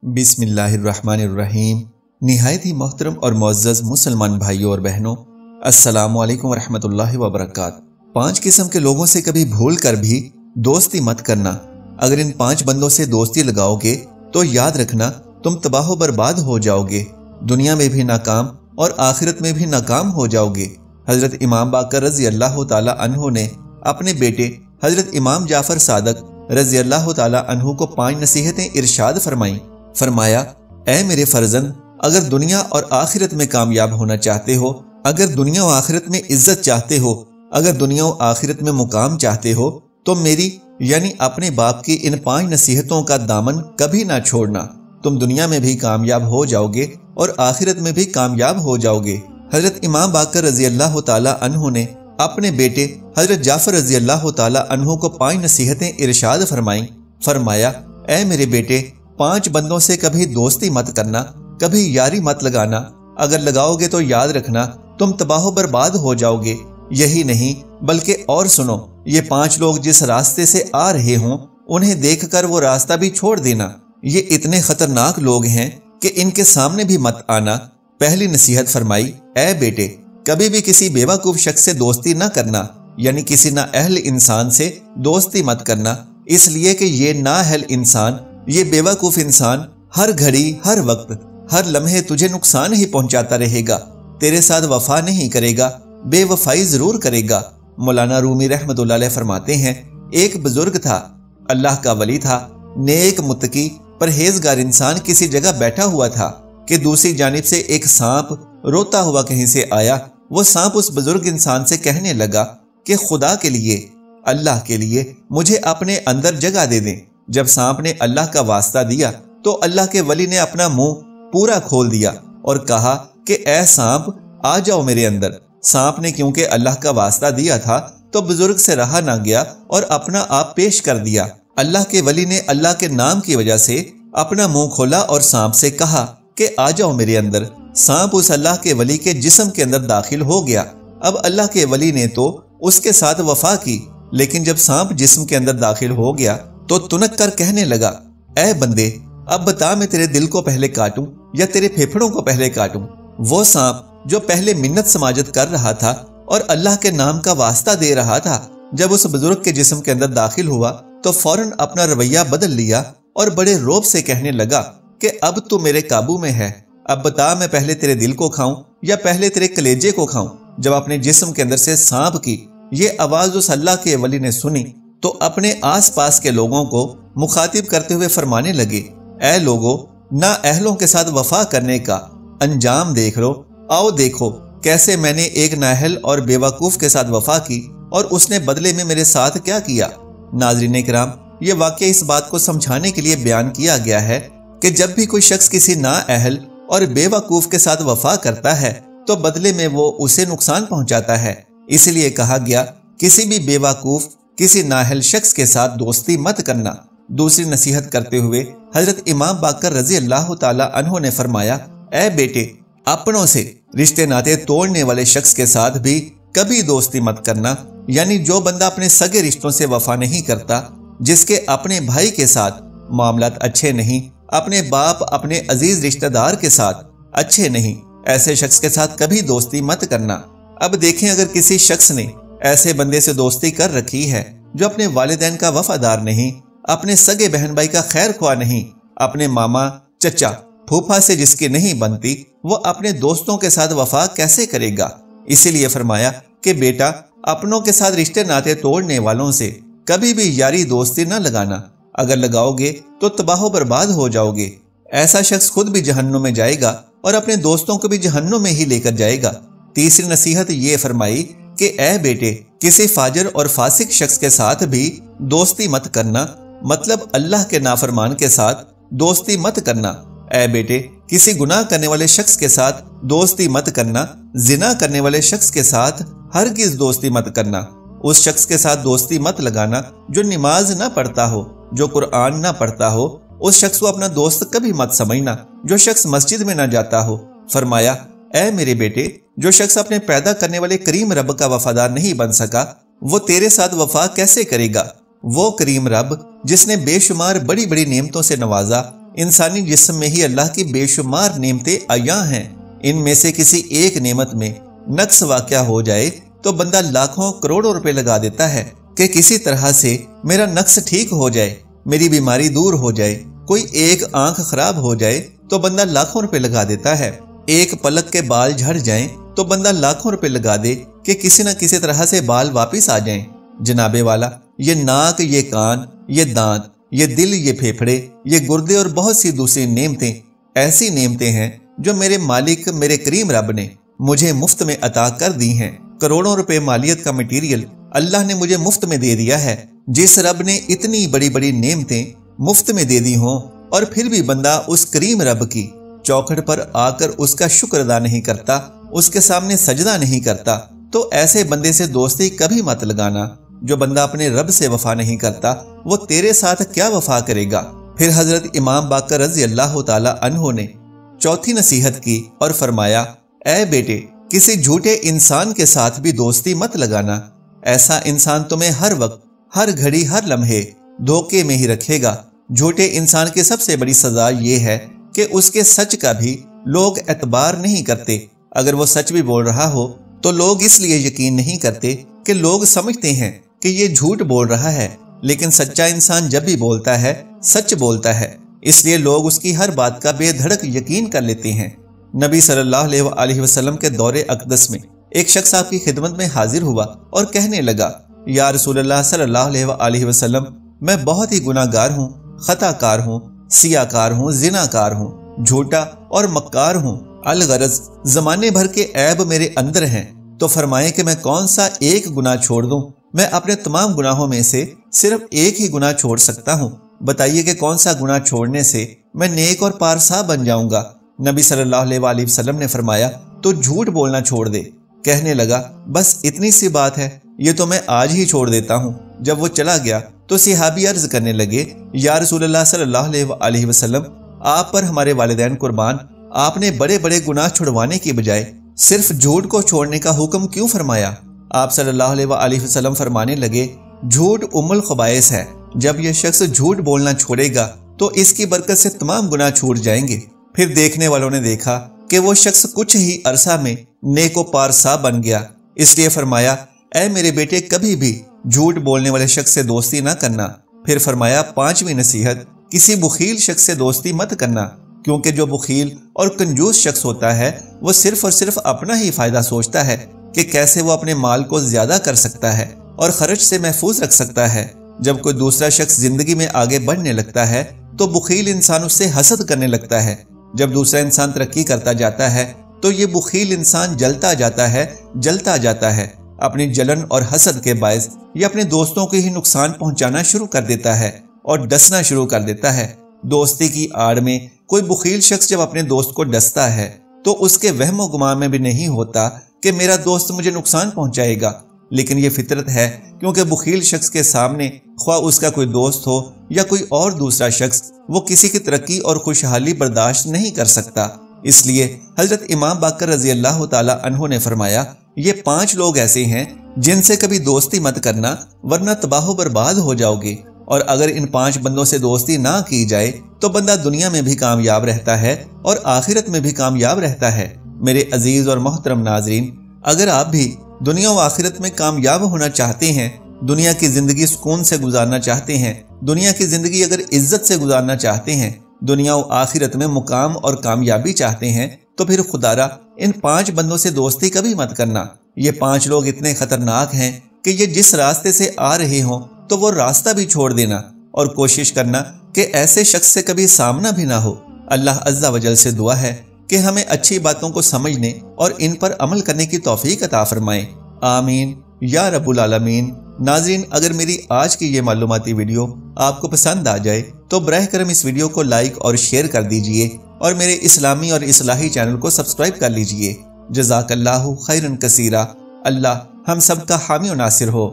بسم اللہ الرحمن الرحیم۔ نہایت ہی محترم اور معزز مسلمان بھائیوں اور بہنوں، السلام علیکم ورحمۃ اللہ وبرکاتہ۔ 5 قسم کے لوگوں سے کبھی بھول کر بھی دوستی مت کرنا۔ اگر ان 5 بندوں سے دوستی لگاؤ گے تو یاد رکھنا تم تباہ و برباد ہو جاؤ گے، دنیا میں بھی ناکام اور آخرت میں بھی ناکام ہو جاؤ گے۔ حضرت امام باقر رضی اللہ تعالی عنہ نے اپنے بیٹے حضرت امام جعفر صادق رضی اللہ تعالی عنہ کو 5 نصیحتیں ارشاد فرمائیں۔ فرمایا، اے میرے فرزند، اگر دنیا اور آخرت میں کامیاب ہونا چاہتے ہو، اگر دنیا و آخرت میں عزت چاہتے ہو، اگر دنیا و آخرت میں مقام چاہتے ہو تو میری یعنی اپنے باپ کی ان 5 نصیحتوں کا دامن کبھی نہ چھوڑنا۔ تم دنیا میں بھی کامیاب ہو جاؤ گے اور آخرت میں بھی کامیاب ہو جاؤ گے۔ حضرت امام باقر رضی اللہ تعالی عنہ نے اپنے بیٹے حضرت جعفر رضی اللہ تعالی عنہ کو 5 نصیحتیں ارشاد فرمائیں۔ فرمایا، اے میرے بیٹے، 5 بندوں سے کبھی دوستی مت کرنا، کبھی یاری مت لگانا۔ اگر لگاؤ گے تو یاد رکھنا تم تباہ و برباد ہو جاؤ گے۔ یہی نہیں بلکہ اور سنو، یہ 5 لوگ جس راستے سے آ رہے ہوں انہیں دیکھ کر وہ راستہ بھی چھوڑ دینا۔ یہ اتنے خطرناک لوگ ہیں کہ ان کے سامنے بھی مت آنا۔ پہلی نصیحت فرمائی، اے بیٹے، کبھی بھی کسی بیوقوف شخص سے دوستی نہ کرنا، یعنی کسی نااہل انسان سے دوستی مت کرنا، اس لیے کہ یہ نااہل انسان، یہ بیوقوف انسان ہر گھڑی، ہر وقت، ہر لمحے تجھے نقصان ہی پہنچاتا رہے گا، تیرے ساتھ وفا نہیں کرے گا، بے وفائی ضرور کرے گا۔ مولانا رومی رحمۃ اللہ علیہ فرماتے ہیں، ایک بزرگ تھا، اللہ کا ولی تھا، نیک متقی پرہیزگار انسان کسی جگہ بیٹھا ہوا تھا کہ دوسری جانب سے ایک سانپ روتا ہوا کہیں سے آیا۔ وہ سانپ اس بزرگ انسان سے کہنے لگا کہ خدا کے لیے، اللہ کے لیے مجھے اپنے اندر جگہ دے دیں۔ جب سانپ نے اللہ کا واسطہ دیا تو اللہ کے ولی نے اپنا منہ پورا کھول دیا اور کہا کہ اے سانپ، آ جاؤ میرے اندر۔ سانپ نے کیونکہ اللہ کا واسطہ دیا تھا تو بزرگ سے رہا نہ گیا اور اپنا آپ پیش کر دیا۔ اللہ کے ولی نے اللہ کے نام کی وجہ سے اپنا منہ کھولا اور سانپ سے کہا کہ آ جاؤ میرے اندر۔ سانپ اس اللہ کے ولی کے جسم کے اندر داخل ہو گیا۔ اب اللہ کے ولی نے تو اس کے ساتھ وفا کی، لیکن جب سانپ جسم کے اندر داخل ہو گیا تو تنک کر کہنے لگا، اے بندے، اب بتا میں تیرے دل کو پہلے کاٹوں یا تیرے پھیپھڑوں کو پہلے کاٹوں؟ وہ سانپ جو پہلے منت سماجت کر رہا تھا اور اللہ کے نام کا واسطہ دے رہا تھا، جب اس بزرگ کے جسم کے اندر داخل ہوا تو فوراً اپنا رویہ بدل لیا اور بڑے روب سے کہنے لگا کہ اب تو میرے قابو میں ہے، اب بتا میں پہلے تیرے دل کو کھاؤں یا پہلے تیرے کلیجے کو کھاؤں؟ جب اپنے جسم کے اندر سے سانپ کی یہ آواز اس اللہ کے ولی نے سنی تو اپنے آس پاس کے لوگوں کو مخاطب کرتے ہوئے فرمانے لگے، اے لوگو، نا اہلوں کے ساتھ وفا کرنے کا انجام دیکھ لو۔ آؤ دیکھو کیسے میں نے ایک نااہل اور بیوقوف کے ساتھ وفا کی اور اس نے بدلے میں میرے ساتھ کیا کیا۔ ناظرین کرام، یہ واقعہ اس بات کو سمجھانے کے لیے بیان کیا گیا ہے کہ جب بھی کوئی شخص کسی نااہل اور بیوقوف کے ساتھ وفا کرتا ہے تو بدلے میں وہ اسے نقصان پہنچاتا ہے۔ اس لیے کہا گیا، کسی بھی بیوقوف، کسی نااہل شخص کے ساتھ دوستی مت کرنا۔ دوسری نصیحت کرتے ہوئے حضرت امام باقر رضی اللہ تعالی عنہ نے فرمایا، اے بیٹے، اپنوں سے رشتے ناطے توڑنے والے شخص کے ساتھ بھی کبھی دوستی مت کرنا، یعنی جو بندہ اپنے سگے رشتوں سے وفا نہیں کرتا، جس کے اپنے بھائی کے ساتھ معاملات اچھے نہیں، اپنے باپ، اپنے عزیز رشتہ دار کے ساتھ اچھے نہیں، ایسے شخص کے ساتھ کبھی دوستی مت کرنا۔ اب دیکھیں، اگر کسی شخص نے ایسے بندے سے دوستی کر رکھی ہے جو اپنے والدین کا وفادار نہیں، اپنے سگے بہن بھائی کا خیر خواہ نہیں، اپنے ماما، چچا، پھوپھا سے جس کی نہیں بنتی، وہ اپنے دوستوں کے ساتھ وفا کیسے کرے گا؟ اسی لیے فرمایا کہ بیٹا، اپنوں کے ساتھ رشتے ناطے توڑنے والوں سے کبھی بھی یاری دوستی نہ لگانا۔ اگر لگاؤ گے تو تباہ و برباد ہو جاؤ گے۔ ایسا شخص خود بھی جہنم میں جائے گا اور اپنے دوستوں کو بھی جہنم میں ہی لے کر جائے گا۔ تیسری نصیحت یہ فرمائی کہ اے بیٹے، کسی فاجر اور فاسق شخص کے ساتھ بھی دوستی مت کرنا، مطلب اللہ کے نافرمان کے ساتھ دوستی مت کرنا۔ اے بیٹے، کسی گناہ کرنے والے شخص کے ساتھ دوستی مت کرنا، زنا کرنے والے شخص کے ساتھ ہرگز دوستی مت کرنا۔ اس شخص کے ساتھ دوستی مت لگانا جو نماز نہ پڑھتا ہو، جو قرآن نہ پڑھتا ہو، اس شخص کو اپنا دوست کبھی مت سمجھنا۔ جو شخص مسجد میں نہ جاتا ہو، فرمایا، اے میرے بیٹے، جو شخص اپنے پیدا کرنے والے کریم رب کا وفادار نہیں بن سکا، وہ تیرے ساتھ وفا کیسے کرے گا؟ وہ کریم رب جس نے بے شمار بڑی بڑی نعمتوں سے نوازا، इंसानी जिस्म में ही अल्लाह की बेशुमार नेमतें अयां हैं। इनमें से किसी एक नेमत में नक्स वाक़या हो जाए तो बंदा लाखों करोड़ों रुपए लगा देता है कि किसी तरह से मेरा नक्स ठीक हो जाए, मेरी बीमारी दूर हो जाए। कोई एक आंख खराब हो जाए तो बंदा लाखों रुपए लगा देता है। एक पलक के बाल झड़ जाएं तो बंदा लाखों रुपए लगा दे कि किसी न किसी तरह से बाल वापिस आ जाएं। जनाबे वाला, ये नाक, ये कान, ये दांत, ये दिल, ये फेफड़े, ये गुर्दे और बहुत सी दूसरी नेमतें ऐसी नेमतें हैं जो मेरे मालिक, मेरे करीम रब ने मुझे मुफ्त में अता कर दी हैं। करोड़ों रुपए मालियत का मटीरियल अल्लाह ने मुझे मुफ्त में दे दिया है। जिस रब ने इतनी बड़ी बड़ी नेमतें मुफ्त में दे दी हों और फिर भी बंदा उस करीम रब की चौखट पर आकर उसका शुक्र अदा नहीं करता, उसके सामने सजदा नहीं करता, तो ऐसे बंदे से दोस्ती कभी मत लगाना। जो बंदा अपने रब से वफा नहीं करता वो तेरे साथ क्या वफा करेगा। फिर हजरत इमाम बाकर रज़ी अल्लाह ताला अन्हो ने चौथी नसीहत की और फरमाया, ऐ बेटे, किसी झूठे इंसान के साथ भी दोस्ती मत लगाना। ऐसा इंसान तुम्हें हर वक्त, हर घड़ी, हर लम्हे धोखे में ही रखेगा। झूठे इंसान की सबसे बड़ी सजा ये है कि उसके सच का भी लोग एतबार नहीं करते। अगर वो सच भी बोल रहा हो तो लोग इसलिए यकीन नहीं करते कि लोग समझते हैं कि ये झूठ बोल रहा है, लेकिन सच्चा इंसान जब भी बोलता है सच बोलता है, इसलिए लोग उसकी हर बात का बेधड़क यकीन कर लेते हैं। नबी सल्लल्लाहु अलैहि वसल्लम के दौरे अक़दस में एक शख्स आपकी खिदमत में हाजिर हुआ और कहने लगा, या रसूलल्लाह सल्लल्लाहु अलैहि वसल्लम, मैं बहुत ही गुनाहगार हूँ, खताकार हूँ, सियाकार हूँ, जिनाकार हूँ, झूठा और मक्कार हूँ। अलगरज जमाने भर के ऐब मेरे अंदर हैं, तो फरमाएं कि मैं कौन सा एक गुनाह छोड़ दूं। मैं अपने तमाम गुनाहों में से सिर्फ एक ही गुनाह छोड़ सकता हूँ। बताइए कि कौन सा गुनाह छोड़ने से मैं नेक और पारसा बन जाऊंगा। नबी सल्लल्लाहु अलैहि वसल्लम ने फरमाया, तो झूठ बोलना छोड़ दे। कहने लगा, बस इतनी सी बात है, ये तो मैं आज ही छोड़ देता हूँ। जब वो चला गया तो सिहाबी अर्ज करने लगे, या रसूलल्लाह सल्लल्लाहु अलैहि वसल्लम, आप पर हमारे वालिदैन कुर्बान, आपने बड़े बड़े गुनाह छुड़वाने की बजाय सिर्फ झूठ को छोड़ने का हुक्म क्यों फरमाया। आप सल्लल्लाहु अलैहि वसल्लम फरमाने लगे, झूठ उम्मुल खबाइस है। जब यह शख्स झूठ बोलना छोड़ेगा तो इसकी बरकत से तमाम गुनाह छूट जाएंगे। फिर देखने वालों ने देखा कि वो शख्स कुछ ही अरसा में नेको पारसा बन गया। इसलिए फरमाया, ऐ मेरे बेटे, कभी भी झूठ बोलने वाले शख्स से दोस्ती ना करना। फिर फरमाया, पांचवी नसीहत, किसी बुखील शख्स से दोस्ती मत करना, क्योंकि जो बुखील और कंजूस शख्स होता है वो सिर्फ और सिर्फ अपना ही फायदा सोचता है कि कैसे वो अपने माल को ज्यादा कर सकता है और खर्च से महफूज रख सकता है। जब कोई दूसरा शख्स जिंदगी में आगे बढ़ने लगता है तो बुखील इंसान उससे हसद करने लगता है। जब दूसरा इंसान तरक्की करता जाता है तो ये बुखील इंसान जलता जाता है। अपनी जलन और हसद के बायस ये अपने दोस्तों को ही नुकसान पहुंचाना शुरू कर देता है और डसना शुरू कर देता है। दोस्ती की आड़ में कोई बुखील शख्स जब अपने दोस्त को डसता है तो उसके वहमो गुमान में भी नहीं होता कि मेरा दोस्त मुझे नुकसान पहुंचाएगा, लेकिन ये फितरत है, क्योंकि बुखील शख्स के सामने ख्वाह उसका कोई दोस्त हो या कोई और दूसरा शख्स, वो किसी की तरक्की और खुशहाली बर्दाश्त नहीं कर सकता। इसलिए हजरत इमाम बाकर रज़ी अल्लाह ताला अन्हो ने फरमाया, ये 5 लोग ऐसे हैं जिनसे कभी दोस्ती मत करना, वरना तबाह बर्बाद हो जाओगे। और अगर इन 5 बंदों से दोस्ती ना की जाए तो बंदा दुनिया में भी कामयाब रहता है और आखिरत में भी कामयाब रहता है। मेरे अजीज और मोहतरम नाजरीन, अगर आप भी दुनिया और आखिरत में कामयाब होना चाहते हैं, दुनिया की जिंदगी सुकून से गुजारना चाहते हैं, दुनिया की जिंदगी अगर इज्जत से गुजारना चाहते हैं, दुनिया और आखिरत में मुकाम और कामयाबी चाहते हैं, तो फिर खुदारा इन 5 बंदों से दोस्ती कभी मत करना। ये 5 लोग इतने खतरनाक हैं कि ये जिस रास्ते से आ रहे हों तो वो रास्ता भी छोड़ देना और कोशिश करना कि ऐसे शख्स से कभी सामना भी ना हो। अल्लाह अज़्ज़ा वजल से दुआ है कि हमें अच्छी बातों को समझने और इन पर अमल करने की तौफीक अता फरमाए। आमीन या रब्बुल आलमीन। नाज़रीन, अगर मेरी आज की ये मालूमाती वीडियो आपको पसंद आ जाए तो बराह करम इस वीडियो को लाइक और शेयर कर दीजिए और मेरे इस्लामी और इस्लाही चैनल को सब्सक्राइब कर लीजिए। जज़ाकल्लाहु खैरन कसीरा। अल्लाह हम सब का हामी और नासिर हो।